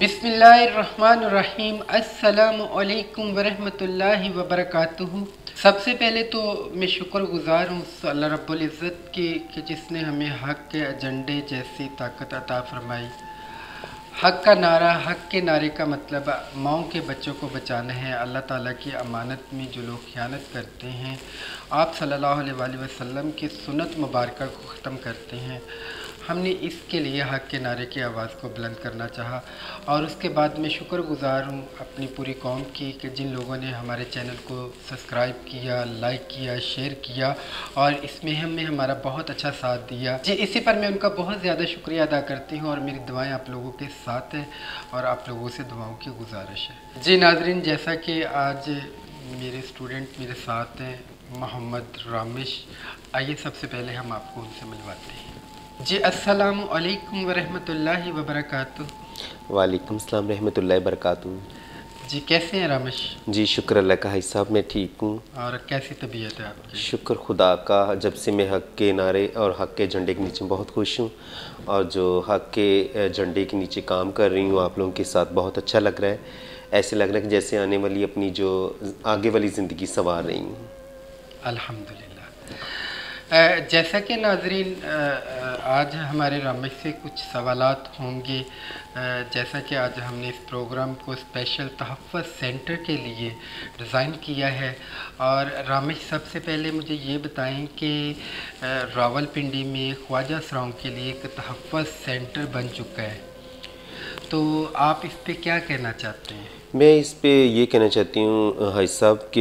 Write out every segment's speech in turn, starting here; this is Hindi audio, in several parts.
बिस्मिल्लाहिर्रहमानिर्रहीम। अस्सलामु अलैकुम वरहमतुल्लाहि वबरकातुहू। सबसे पहले तो मैं शुक्रगुज़ार हूँ अल्लाह रब्बुल इज़्ज़त की कि जिसने हमें हक़ के एजेंडे जैसी ताकत अता फरमाई। हक़ का नारा, हक़ के नारे का मतलब माओं के बच्चों को बचाना है। अल्लाह ताला की अमानत में जो लोग ख़यानत करते हैं, आप सल्लल्लाहु अलैहि वसल्लम की सुन्नत मुबारक को ख़त्म करते हैं, हमने इसके लिए हक़ के नारे की आवाज़ को बुलंद करना चाहा। और उसके बाद मैं शुक्रगुज़ार हूँ अपनी पूरी कौम की कि जिन लोगों ने हमारे चैनल को सब्सक्राइब किया, लाइक किया, शेयर किया और इस मुहिम में हमारा बहुत अच्छा साथ दिया। जी, इसी पर मैं उनका बहुत ज़्यादा शुक्रिया अदा करती हूँ और मेरी दुआएं आप लोगों के साथ हैं और आप लोगों से दुआओं की गुजारिश है। जी नाज़रीन, जैसा कि आज मेरे स्टूडेंट मेरे साथ हैं मोहम्मद रामिश, आइए सबसे पहले हम आपको उनसे मिलवाते हैं। जी, अस्सलामु अलैकुम वरहमतुल्लाहि वबरकातुहू। वालेकुम सलाम रहमतुल्लाहि बरकातुहू। जी, कैसे हैं रामिश? जी शुक्र अल्लाह का। भाई साहब मैं ठीक हूँ। और कैसी तबीयत है आपकी? शुक्र खुदा का, जब से मैं हक़ के नारे और हक़ के झंडे के नीचे बहुत खुश हूँ और जो हक़ के झंडे के नीचे काम कर रही हूँ आप लोगों के साथ, बहुत अच्छा लग रहा है। ऐसे लग रहा है कि जैसे आने वाली अपनी जो आगे वाली ज़िंदगी संवार रही हूँ। अल्हम्दुलिल्लाह। जैसा कि नाज़रीन आज हमारे रामिश से कुछ सवालात होंगे। जैसा कि आज हमने इस प्रोग्राम को स्पेशल तहफ़्फ़ुज़ सेंटर के लिए डिज़ाइन किया है और रामिश सबसे पहले मुझे ये बताएं कि रावलपिंडी में ख्वाजा सराओं के लिए एक तहफ़्फ़ुज़ सेंटर बन चुका है, तो आप इस पे क्या कहना चाहते हैं? मैं इस पे ये कहना चाहती हूँ हाई साहब कि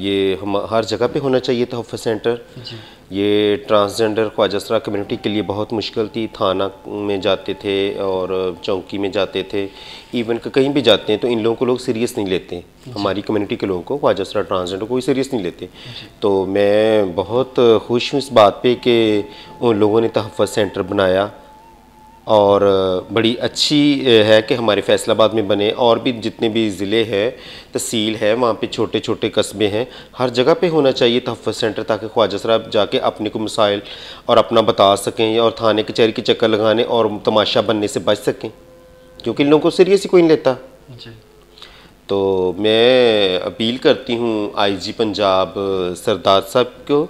ये हम हर जगह पे होना चाहिए तहफ़्फ़ुज़ सेंटर। जी। ये ट्रांसजेंडर ख्वाजा सरा कम्युनिटी के लिए बहुत मुश्किल थी। थाना में जाते थे और चौकी में जाते थे, इवन कहीं भी जाते हैं तो इन लोगों को लोग सीरियस नहीं लेते। हमारी कम्युनिटी के लोगों को, ख्वाजा सरा ट्रांसजेंडर कोई सीरियस नहीं लेते। तो मैं बहुत खुश हूँ इस बात पे कि उन लोगों ने तहफ़्फ़ुज़ सेंटर बनाया और बड़ी अच्छी है कि हमारे फैसलाबाद में बने और भी जितने भी ज़िले हैं, तहसील है, वहाँ पे छोटे छोटे कस्बे हैं, हर जगह पे होना चाहिए तहफ़्फ़ुज़ सेंटर ताकि ख्वाजा सरा जाके अपने को मसाइल और अपना बता सकें और थाने कचहरी के चक्कर लगाने और तमाशा बनने से बच सकें, क्योंकि इन लोगों को सीरियस ही कोई नहीं लेता। जी। तो मैं अपील करती हूँ IG पंजाब सरदार साहब को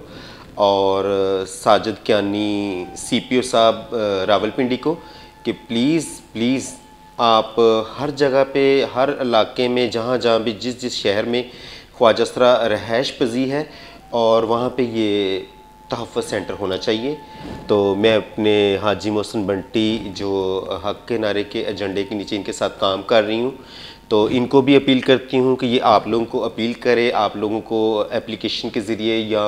और साजिद कियानी CPO साहब रावलपिंडी को कि प्लीज़ आप हर जगह पे, हर इलाके में, जहाँ जहाँ भी जिस शहर में ख्वाजा सरा रहायश पज़ी है और वहाँ पे ये तहफ़्फ़ुज़ सेंटर होना चाहिए। तो मैं अपने हाजी मोहसिन बंटी जो हक़ के नारे के एजेंडे के नीचे इनके साथ काम कर रही हूँ, तो इनको भी अपील करती हूँ कि ये आप लोगों को अपील करे, आप लोगों को एप्लीकेशन के ज़रिए या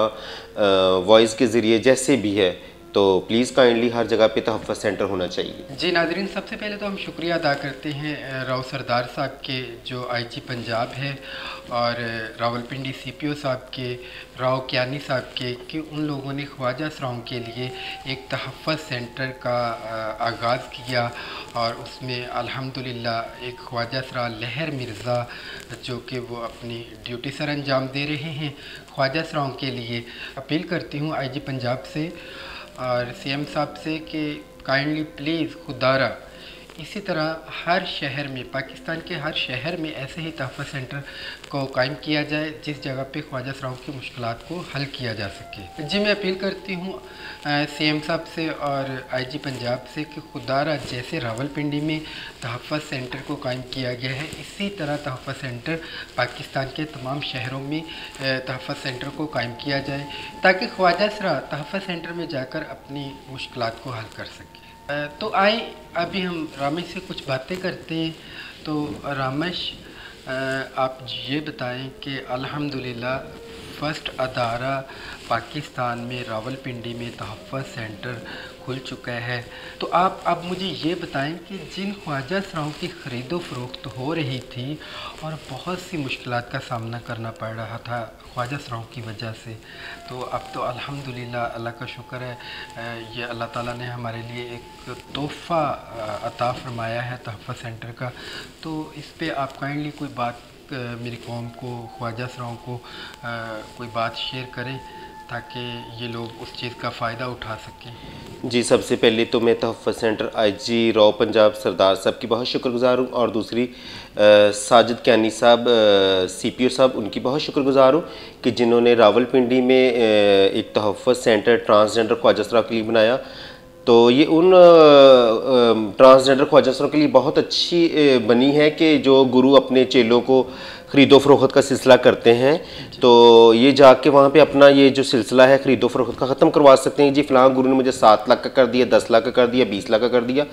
वॉइस के ज़रिए जैसे भी है, तो प्लीज़ काइंडली हर जगह पे तहफ़्फ़ुज़ सेंटर होना चाहिए। जी नाज़रीन, सबसे पहले तो हम शुक्रिया अदा करते हैं राव सरदार साहब के जो IG पंजाब है और रावलपिंडी CPO साहब के, राव कियानी साहब के, कि उन लोगों ने ख्वाजा सराओं के लिए एक तहफ़्फ़ुज़ सेंटर का आगाज़ किया और उसमें अल्हम्दुलिल्लाह एक ख्वाजा सरा लहर मिर्ज़ा जो कि वो अपनी ड्यूटी सर अंजाम दे रहे हैं ख्वाजा सराओं के लिए। अपील करती हूँ IG पंजाब से और CM साहब से कि काइंडली प्लीज़ खुदारा इसी तरह हर शहर में, पाकिस्तान के हर शहर में ऐसे ही तहफ़्फ़ुज़ सेंटर को कायम किया जाए जिस जगह पे ख्वाजा सराओं की मुश्किलात को हल किया जा सके। जी, मैं अपील करती हूँ CM साहब से और IG पंजाब से कि खुदारा जैसे रावलपिंडी में तहफ़्फ़ुज़ सेंटर को कायम किया गया है, इसी तरह तहफ़्फ़ुज़ सेंटर पाकिस्तान के तमाम शहरों में तहफ़्फ़ुज़ सेंटर को कायम किया जाए ताकि ख्वाजा सरा तहफ़्फ़ुज़ सेंटर में जाकर अपनी मुश्किलात को हल कर सके। तो आए अभी हम रामेश से कुछ बातें करते हैं। तो रामेश, आप ये बताएं कि अल्हम्दुलिल्लाह फ़र्स्ट अदारा पाकिस्तान में रावलपिंडी में तहफ़्फ़ुज़ सेंटर खुल चुका है, तो आप अब मुझे ये बताएं कि जिन ख्वाजा सराओं की ख़रीदो फ़रोख्त हो रही थी और बहुत सी मुश्किलात का सामना करना पड़ रहा था ख्वाजा सराओं की वजह से, तो अब तो अल्हम्दुलिल्लाह अल्लाह का शुक्र है, ये अल्लाह ताला ने हमारे लिए एक तोहफ़ा अता फ़रमाया है तहफ़्फ़ुज़ सेंटर का। तो इस पे आप काइंडली कोई बात मेरी कौम को, ख्वाजा सराओं को कोई बात शेयर करें ताकि ये लोग उस चीज़ का फ़ायदा उठा सकें? जी, सबसे पहले तो मैं तहफ़्फ़ुज़ सेंटर आईजी रॉ पंजाब सरदार साहब की बहुत शुक्रगुज़ार हूँ, और दूसरी साजिद कियानी साहब सीपीओ साहब, उनकी बहुत शुक्रगुज़ार हूँ कि जिन्होंने रावलपिंडी में एक तहफ़्फ़ुज़ सेंटर ट्रांसजेंडर ख्वाजा के लिए बनाया। तो ये उन ट्रांसजेंडर ख्वाजा के लिए बहुत अच्छी बनी है कि जो गुरु अपने चेलों को ख़रीदो फ़रोख्त का सिलसिला करते हैं, तो ये जाके वहाँ पे अपना ये जो सिलसिला है ख़रीदो फ़रोख्त का ख़त्म करवा सकते हैं। जी फ़लाँ गुरु ने मुझे 7 लाख का कर दिया, 10 लाख का कर दिया, 20 लाख का कर दिया।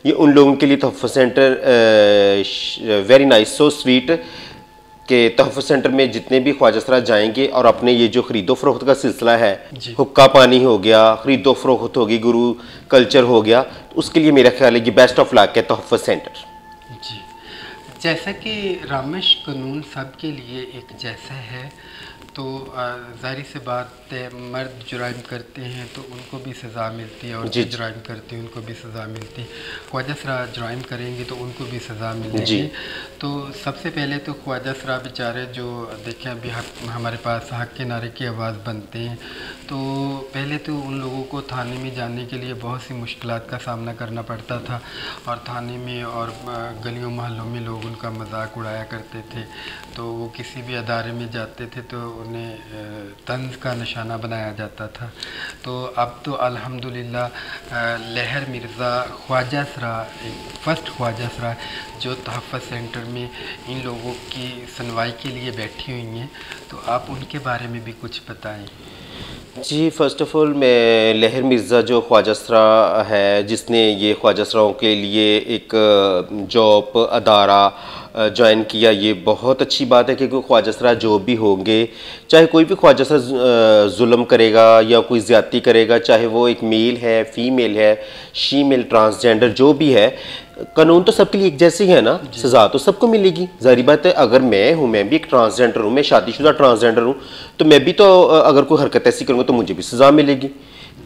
ये उन लोगों के लिए तहफ़्फ़ुज़ centre very nice, so sweet, कि तहफ़्फ़ुज़ सेंटर में जितने भी ख्वाजा जाएंगे और अपने ये जो ख़रीदो फ़रोख्त का सिलसिला है, हुक्का पानी हो गया, ख़रीदो फ़रोख्त होगी, गुरु कल्चर हो गया, तो उसके लिए मेरा ख्याल है कि बेस्ट ऑफ लक है तहफ़्फ़ुज़ सेंटर। जी, जैसा कि रामेश कानून सब के लिए एक जैसा है, तो ज़ाहिर सी बात है, मर्द जुराइम करते हैं तो उनको भी सज़ा मिलती है, और जो जुराइम करते हैं उनको भी सज़ा मिलती है। ख्वाजा सरा जुराइम करेंगे तो उनको भी सज़ा मिलेगी। तो सबसे पहले तो ख्वाजा सरा बेचारे जो देखें अभी हमारे पास हक़ के नारे की आवाज़ बनते हैं, तो पहले तो उन लोगों को थाने में जाने के लिए बहुत सी मुश्किलात का सामना करना पड़ता था, और थाने में और गलियों मोहल्लों में लोग उनका मजाक उड़ाया करते थे। तो वो किसी भी अदारे में जाते थे तो उन्हें तंज का निशाना बनाया जाता था। तो अब तो अल्हम्दुलिल्लाह लहर मिर्ज़ा ख्वाजा सरा, एक फ़र्स्ट ख्वाजा सरा जो तहफ़्फ़ुज़ सेंटर में इन लोगों की सुनवाई के लिए बैठी हुई हैं, तो आप उनके बारे में भी कुछ बताएं। जी, फ़र्स्ट ऑफ़ ऑल मैं लहर मिर्ज़ा जो ख्वाजा सरा है, जिसने ये ख्वाजा सराओं के लिए एक जॉब अदारा ज्वाइन किया, ये बहुत अच्छी बात है, क्योंकि ख्वाजा सरा जो भी होंगे, चाहे कोई भी ख्वाजा सरा जुल्म करेगा या कोई ज़्यादती करेगा, चाहे वो एक मेल है, फ़ीमेल है, शीमेल, ट्रांसजेंडर जो भी है, कानून तो सबके लिए एक जैसे ही है ना, सज़ा तो सबको मिलेगी। ज़ाहिर बात है, अगर मैं हूँ, मैं भी एक ट्रांसजेंडर हूँ, मैं शादीशुदा ट्रांसजेंडर हूँ, तो मैं भी तो अगर कोई हरकत ऐसी करूँगा तो मुझे भी सज़ा मिलेगी।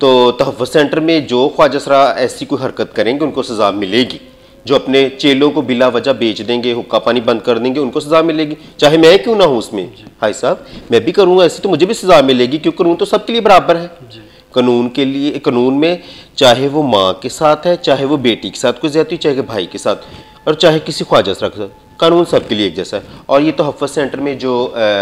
तो तहफ़्फ़ुज़ सेंटर में जो ख्वाजा सरा ऐसी कोई हरकत करेंगे उनको सज़ा मिलेगी। जो अपने चेलों को बिला वजह बेच देंगे, हुक्का पानी बंद कर देंगे, उनको सज़ा मिलेगी, चाहे मैं क्यों ना हूँ उसमें। भाई साहब, मैं भी करूँगा ऐसे तो मुझे भी सज़ा मिलेगी, क्योंकि कानून तो सबके लिए बराबर है। कानून के लिए, कानून में चाहे वो माँ के साथ है, चाहे वो बेटी के साथ कोई ज़्यादती, चाहे भाई के साथ, और चाहे किसी ख्वाजा सरा के साथ, कानून सबके लिए एक जैसा है। और ये तहफ़्फ़ुज़ सेंटर में जो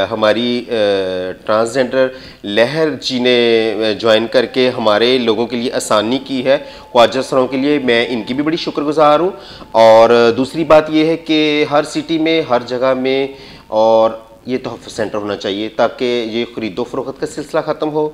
हमारी ट्रांसजेंडर लहर जी ने ज्वाइन करके हमारे लोगों के लिए आसानी की है, ख्वाजा सराओं के लिए, मैं इनकी भी बड़ी शुक्रगुज़ार हूँ। और दूसरी बात ये है कि हर सिटी में, हर जगह में और ये तहफ़्फ़ुज़ सेंटर होना चाहिए, ताकि ये ख़रीदो फ़रोख्त का सिलसिला ख़त्म हो,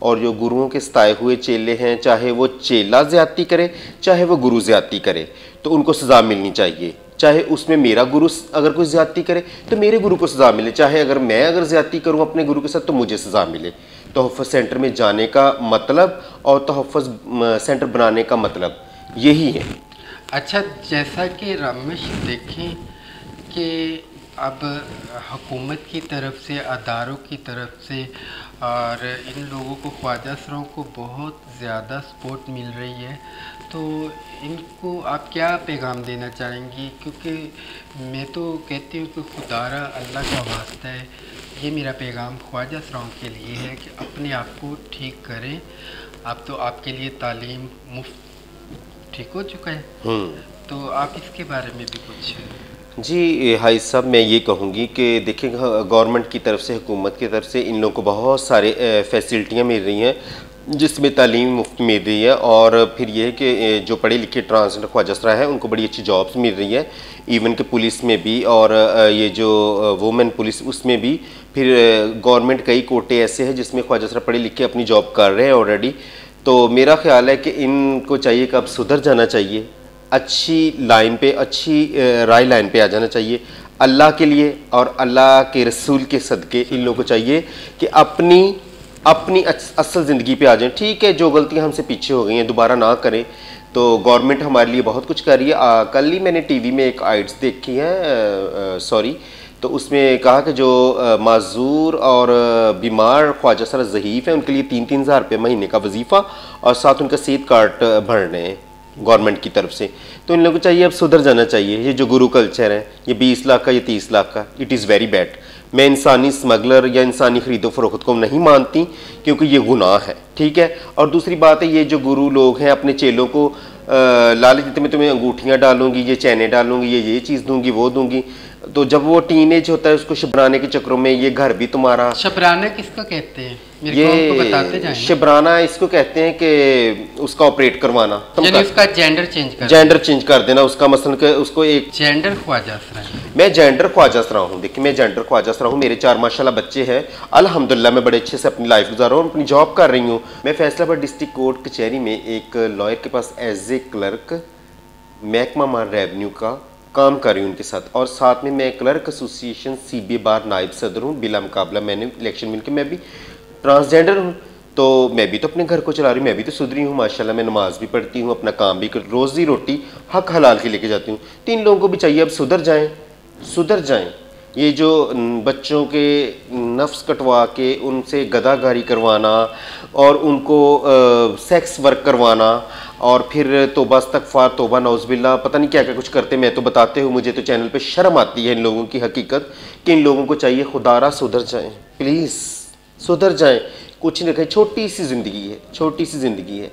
और जो गुरुओं के सताए हुए चेले हैं, चाहे वो चेला ज़्यादती करे, चाहे वो गुरु ज़्यादती करे, तो उनको सज़ा मिलनी चाहिए। चाहे उसमें मेरा गुरु अगर कोई ज़्यादती करे तो मेरे गुरु को सज़ा मिले, चाहे अगर मैं ज़्यादती करूँ अपने गुरु के साथ तो मुझे सज़ा मिले। तहफ़्फ़ुज़ सेंटर में जाने का मतलब और तहफ़्फ़ुज़ सेंटर बनाने का मतलब यही है। अच्छा, जैसा कि रमेश देखें कि अब हुकूमत की तरफ से, अदारों की तरफ से, और इन लोगों को, ख्वाजा सराओं को बहुत ज़्यादा सपोर्ट मिल रही है, तो इनको आप क्या पैगाम देना चाहेंगी? क्योंकि मैं तो कहती हूँ कि खुदारा अल्लाह का वास्ता है, ये मेरा पैगाम ख्वाजा सराओं के लिए है कि अपने आप को ठीक करें। अब तो आपके लिए तालीम मुफ्त ठीक हो चुका है, तो आप इसके बारे में भी कुछ। जी हाई साहब, मैं ये कहूँगी कि देखिए, गवर्नमेंट की तरफ से, हुकूमत की तरफ से इन लोगों को बहुत सारे फैसिलिटियाँ मिल रही हैं, जिसमें तालीम मुफ्त मिल रही है, और फिर ये है कि जो पढ़े लिखे ट्रांसजेंडर ख्वाजा सरा है उनको बड़ी अच्छी जॉब्स मिल रही है, इवन कि पुलिस में भी, और ये जो वुमेन पुलिस उसमें भी। फिर गवर्नमेंट कई कोटे ऐसे हैं जिसमें ख्वाजा सरा पढ़े लिखे अपनी जॉब कर रहे हैं ऑलरेडी। तो मेरा ख्याल है कि इनको चाहिए कि अब सुधर जाना चाहिए, अच्छी लाइन पे, अच्छी राय लाइन पे आ जाना चाहिए अल्लाह के लिए, और अल्लाह के रसूल के सदक़े इन लोगों को चाहिए कि अपनी असल ज़िंदगी पे आ जाएं। ठीक है, जो गलतियां हमसे पीछे हो गई हैं दोबारा ना करें। तो गवर्नमेंट हमारे लिए बहुत कुछ कर रही है। कल ही मैंने टीवी में एक आइट्स देखी है, सॉरी, तो उसमें कहा कि जो माजूर और बीमार ख्वाजा सरा ज़हीफ़ हैं उनके लिए 3-3 हज़ार रुपये महीने का वजीफ़ा, और साथ उनका सेहत कार्ड भर रहे हैं गवर्नमेंट की तरफ से। तो इन लोगों को चाहिए अब सुधर जाना चाहिए। ये जो गुरु कल्चर है, ये 20 लाख का, ये 30 लाख का, इट इज़ वेरी बैड। मैं इंसानी स्मगलर या इंसानी खरीदो फरोख्त को नहीं मानती, क्योंकि ये गुनाह है, ठीक है। और दूसरी बात है, ये जो गुरु लोग हैं अपने चेलों को लालच देते, मैं तुम्हें अंगूठियाँ डालूंगी, ये चैने डालूंगी, ये चीज़ दूंगी, वो दूंगी। तो जब वो टीनेज होता है उसको शबराने के चक्रों में ये घर भी तुम्हारा। शबराना किसको कहते हैं? मेरे को हमको बताते जाएं। शबराना इसको कहते हैं कि उसका ऑपरेट करवाना, यानी उसका जेंडर चेंज कर देना उसका, मसलन कि उसको एक जेंडर ख्वाजा असरा है। मैं जेंडर ख्वाजा असरा हूँ। देखिए मैं जेंडर ख्वाजा असरा हूँ, मेरे 4 माशाल्लाह बच्चे हैं, अल्हम्दुलिल्लाह मैं बड़े अच्छे से अपनी लाइफ गुजार रहा हूँ, अपनी जॉब कर रही हूँ। मैं फैसलाबाद डिस्ट्रिक्ट कोर्ट कचहरी में एक लॉयर के पास एज ए क्लर्क महकमा माल रेवेन्यू का काम कर रही हूँ उनके साथ, और साथ में मैं क्लर्क एसोसिएशन CBA बार नायब सदर हूँ। बिला मुकाबला मैंने इलेक्शन मिलकर, मैं भी ट्रांसजेंडर हूँ, तो मैं भी तो अपने घर को चला रही हूँ, मैं भी तो सुधरी हूँ माशाल्लाह। मैं नमाज भी पढ़ती हूँ, अपना काम भी कर, रोज़ी रोटी हक हलाल के लेके जाती हूँ। 3 लोगों को भी चाहिए अब सुधर जाएं। ये जो बच्चों के नफ्स कटवा के उनसे गदागारी करवाना और उनको सेक्स वर्क करवाना और फिर तौबा इस्तग़फ़ार तौबा नौज़ुबिल्लाह पता नहीं क्या क्या कुछ करते, मैं तो बताते हुए मुझे तो चैनल पे शर्म आती है इन लोगों की हकीकत, कि इन लोगों को चाहिए खुदारा सुधर जाएं, प्लीज़ सुधर जाएं। कुछ नहीं रखे, छोटी सी ज़िंदगी है।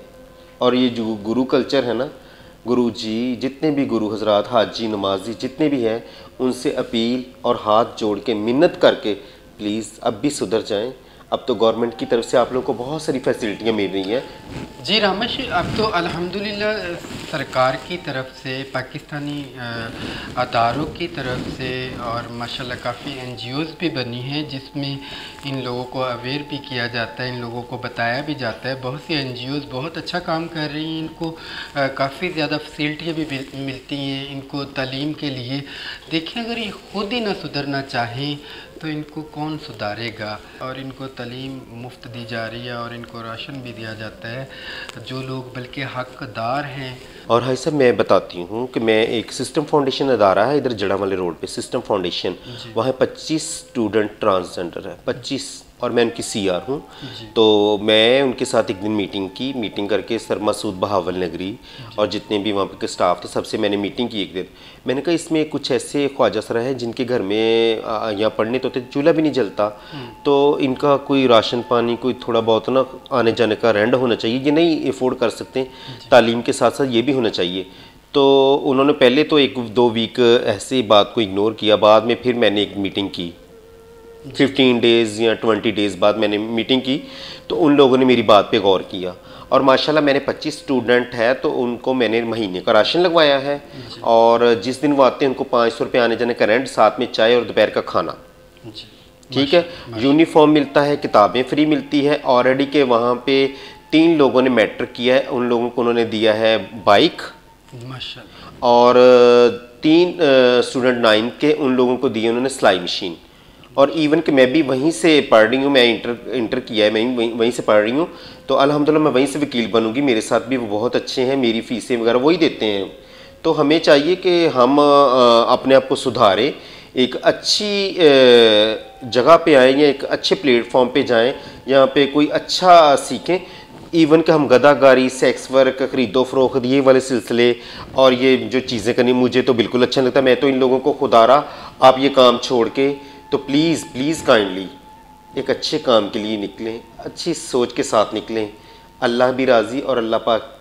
और ये जो गुरु कल्चर है ना, गुरु जी जितने भी गुरु हजरात, हाजी, नमाजी जितने भी हैं, उनसे अपील और हाथ जोड़ के मिन्नत करके प्लीज़ अब भी सुधर जाएं। अब तो गवर्नमेंट की तरफ से आप लोगों को बहुत सारी फैसिलिटियाँ मिल रही हैं। जी रामेश, अब तो अल्हम्दुलिल्लाह सरकार की तरफ से, पाकिस्तानी अदारों की तरफ से और माशाल्लाह काफ़ी NGOs भी बनी हैं जिसमें इन लोगों को अवेयर भी किया जाता है, इन लोगों को बताया भी जाता है। बहुत सी NGOs बहुत अच्छा काम कर रही हैं, इनको काफ़ी ज़्यादा फैसिलिटियाँ भी मिलती हैं इनको तालीम के लिए। देखिए अगर ये खुद ही ना सुधरना चाहें तो इनको कौन सुधारेगा। और इनको तालीम मुफ्त दी जा रही है और इनको राशन भी दिया जाता है, जो लोग बल्कि हकदार हैं। और भाई साहब मैं बताती हूँ कि मैं एक सिस्टम फाउंडेशन अदारा है इधर जड़ावाले रोड पे, सिस्टम फाउंडेशन, वहाँ 25 स्टूडेंट ट्रांसजेंडर है, 25, और मैं उनकी CR हूँ। तो मैं उनके साथ एक दिन मीटिंग करके सर मसूद बहावल नगरी और जितने भी वहाँ पे के स्टाफ थे सबसे मैंने मीटिंग की एक दिन। मैंने कहा इसमें कुछ ऐसे ख्वाजा सरा है जिनके घर में यहाँ पढ़ने तो चूल्हा भी नहीं जलता, तो इनका कोई राशन पानी, कोई थोड़ा बहुत ना आने जाने का रेंट होना चाहिए, ये नहीं अफोर्ड कर सकते, तालीम के साथ साथ ये भी होना चाहिए। तो उन्होंने पहले तो 1-2 वीक ऐसे बात को इग्नोर किया, बाद में फिर मैंने एक मीटिंग की 15 डेज़ या 20 डेज़ बाद मैंने मीटिंग की, तो उन लोगों ने मेरी बात पे गौर किया और माशाल्लाह मैंने 25 स्टूडेंट है तो उनको मैंने महीने का राशन लगवाया है, और जिस दिन वो आते हैं उनको 500 रुपये आने जाने का रेंट, साथ में चाय और दोपहर का खाना, ठीक है। यूनिफॉर्म मिलता है, किताबें फ्री मिलती है। ऑलरेडी के वहाँ पे 3 लोगों ने मैट्रिक किया है, उन लोगों को उन्होंने दिया है बाइक माशाल्लाह, और 3 स्टूडेंट 9 के उन लोगों को दिए उन्होंने सिलाई मशीन। और इवन कि मैं भी वहीं से पढ़ रही हूँ, मैं इंटर किया है, मैं वहीं से पढ़ रही हूँ, तो अल्हम्दुलिल्लाह मैं वहीं से वकील बनूंगी। मेरे साथ भी वो बहुत अच्छे हैं, मेरी फ़ीसें वगैरह वही देते हैं। तो हमें चाहिए कि हम अपने आप को सुधारें, एक अच्छी जगह पे आएँ या एक अच्छे प्लेटफॉर्म पे जाएं, यहाँ पे कोई अच्छा सीखें। इवन कि हम गदागारी, सेक्स वर्क, खरीदो फरोख्त, ये वाले सिलसिले और ये जो चीज़ें करनी मुझे तो बिल्कुल अच्छा लगता है। मैं तो इन लोगों को खुदारा आप ये काम छोड़ के तो प्लीज़ काइंडली एक अच्छे काम के लिए निकलें, अच्छी सोच के साथ निकलें। अल्लाह भी राज़ी और अल्लाह पाक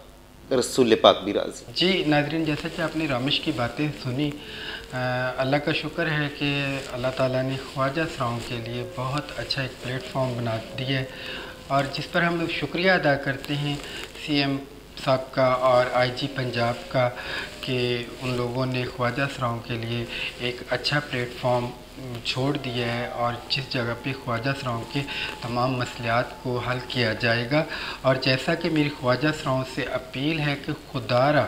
रसूल पाक भी राज़ी। जी नाज़रीन, जैसा कि आपने रामेश की बातें सुनी, अल्लाह का शुक्र है कि अल्लाह ताला ने ख्वाजा सराओं के लिए बहुत अच्छा एक प्लेटफॉर्म बना दिया है, और जिस पर हम शुक्रिया अदा करते हैं CM साहब का और IG पंजाब का कि उन लोगों ने ख्वाजा सराओं के लिए एक अच्छा प्लेटफॉर्म छोड़ दिया है, और जिस जगह पे ख्वाजा सराओं के तमाम मसलियात को हल किया जाएगा। और जैसा कि मेरी ख्वाजा सराओं से अपील है कि खुदारा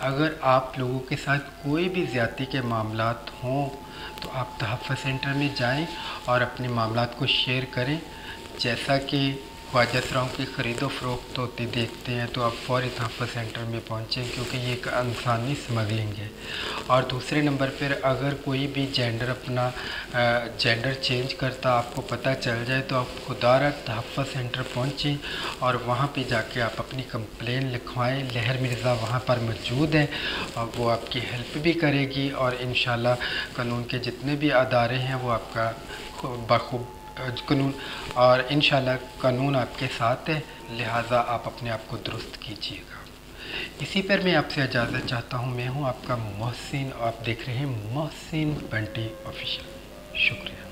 अगर आप लोगों के साथ कोई भी ज़्यादती के मामलात हों तो आप तहफ़्फ़ुज़ सेंटर में जाएं और अपने मामलात को शेयर करें। जैसा कि ख्वाजा सराओं की ख़रीदो फरोख्त होती देखते हैं तो आप फ़ौरी तहफ़्फ़ुज़ सेंटर में पहुँचें, क्योंकि ये एक इंसानी स्मगलिंग है। और दूसरे नंबर पर अगर कोई भी जेंडर अपना जेंडर चेंज करता आपको पता चल जाए तो आप खुदारा तहफ़्फ़ुज़ सेंटर पहुँचें और वहाँ पे जाके आप अपनी कंप्लेन लिखवाएं। लहर मिर्ज़ा वहाँ पर मौजूद है और वो आपकी हेल्प भी करेगी, और इंशाल्लाह कानून के जितने भी अदारे हैं वो आपका बखूब कानून, और इंशाल्लाह कानून आपके साथ है, लिहाजा आप अपने आप को दुरुस्त कीजिएगा। इसी पर मैं आपसे इजाज़त चाहता हूँ। मैं हूँ आपका मोहसिन, आप देख रहे हैं मोहसिन बंटी ऑफिशियल। शुक्रिया।